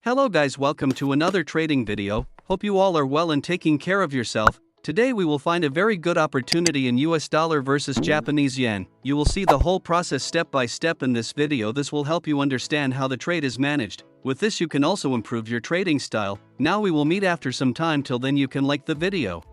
Hello guys, welcome to another trading video. Hope you all are well and taking care of yourself. Today we will find a very good opportunity in US dollar versus Japanese yen. You will see the whole process step by step in this video. This will help you understand how the trade is managed. With this you can also improve your trading style. Now we will meet after some time. Till then you can like the video.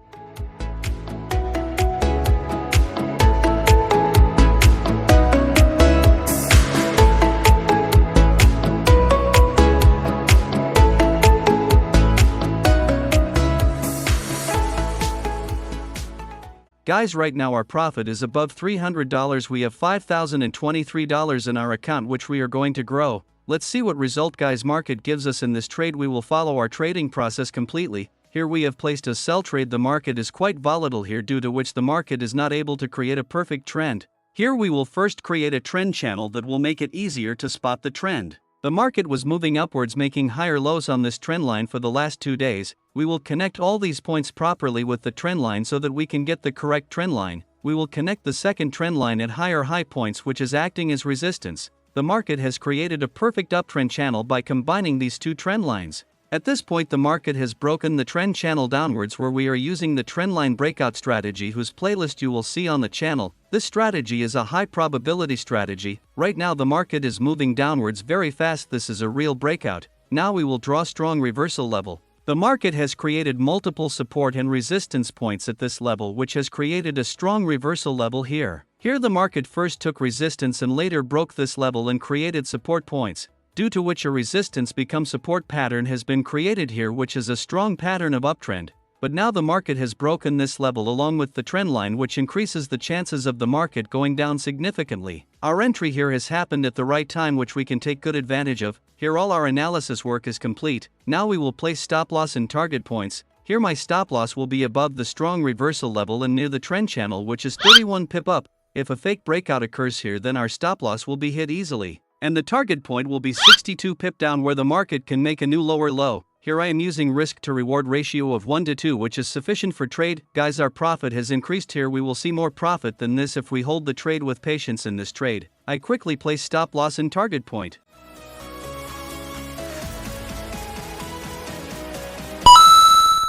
Guys, right now our profit is above $300. We have $5,023 in our account, which we are going to grow. Let's see what result guys market gives us in this trade. We will follow our trading process completely. Here we have placed a sell trade. The market is quite volatile here, due to which the market is not able to create a perfect trend. Here we will first create a trend channel that will make it easier to spot the trend. The market was moving upwards, making higher lows on this trend line for the last 2 days. We will connect all these points properly with the trend line so that we can get the correct trend line. We will connect the second trend line at higher high points, which is acting as resistance. The market has created a perfect uptrend channel by combining these two trend lines. At this point the market has broken the trend channel downwards, where we are using the Trendline Breakout strategy, whose playlist you will see on the channel. This strategy is a high probability strategy. Right now the market is moving downwards very fast. This is a real breakout. Now we will draw strong reversal level. The market has created multiple support and resistance points at this level, which has created a strong reversal level here. Here the market first took resistance and later broke this level and created support points, due to which a resistance become support pattern has been created here, which is a strong pattern of uptrend. But now the market has broken this level along with the trend line, which increases the chances of the market going down significantly. Our entry here has happened at the right time, which we can take good advantage of. Here all our analysis work is complete. Now we will place stop loss and target points. Here my stop loss will be above the strong reversal level and near the trend channel, which is 31 pip up. If a fake breakout occurs here, then our stop loss will be hit easily, and the target point will be 62 pip down, where the market can make a new lower low. Here I am using risk to reward ratio of 1 to 2, which is sufficient for trade. Guys, our profit has increased here. We will see more profit than this if we hold the trade with patience in this trade. I quickly place stop loss and target point.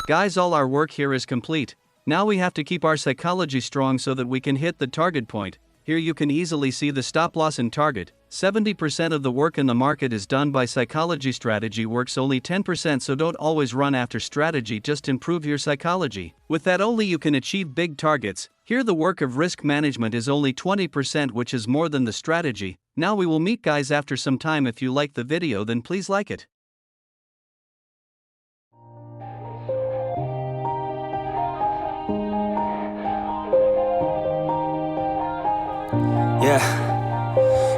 Guys, all our work here is complete. Now we have to keep our psychology strong so that we can hit the target point. Here you can easily see the stop loss and target. 70% of the work in the market is done by psychology. Strategy works only 10%, so don't always run after strategy, just improve your psychology. With that only you can achieve big targets. Here the work of risk management is only 20%, which is more than the strategy. Now we will meet guys after some time. If you like the video, then please like it. Yeah,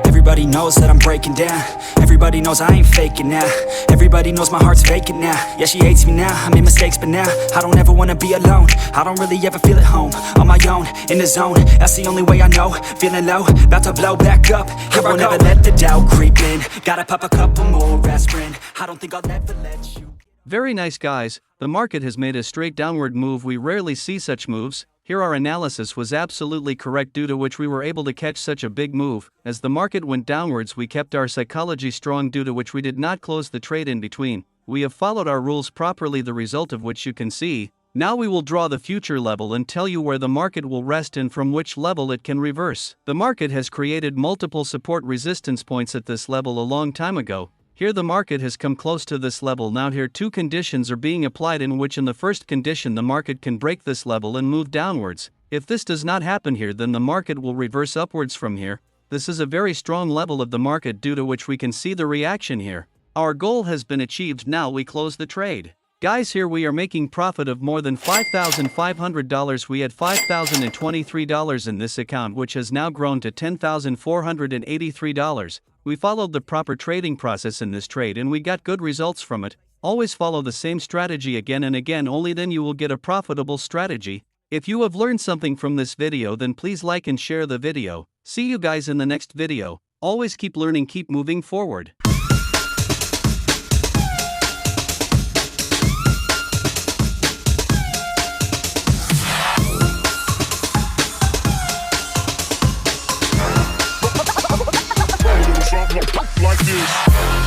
everybody knows that I'm breaking down. Everybody knows I ain't faking now. Everybody knows my heart's vacant now. Yeah, she hates me now, I made mistakes but now I don't ever wanna be alone. I don't really ever feel at home. On my own, in the zone, that's the only way I know. Feeling low, about to blow back up. Here I won't ever let the doubt creep in. Gotta pop a couple more aspirin. I don't think I'll ever let you. Very nice guys, the market has made a straight downward move. We rarely see such moves. Here our analysis was absolutely correct, due to which we were able to catch such a big move. As the market went downwards, we kept our psychology strong, due to which we did not close the trade in between. We have followed our rules properly, the result of which you can see. Now we will draw the future level and tell you where the market will rest and from which level it can reverse. The market has created multiple support resistance points at this level a long time ago. Here the market has come close to this level. Now here two conditions are being applied, in which in the first condition the market can break this level and move downwards. If this does not happen here, then the market will reverse upwards from here. This is a very strong level of the market, due to which we can see the reaction here. Our goal has been achieved. Now we close the trade. Guys, here we are making profit of more than $5,500. We had $5,023 in this account, which has now grown to $10,483. We followed the proper trading process in this trade and we got good results from it. Always follow the same strategy again and again, only then you will get a profitable strategy. If you have learned something from this video, then please like and share the video. See you guys in the next video. Always keep learning, keep moving forward. Like this.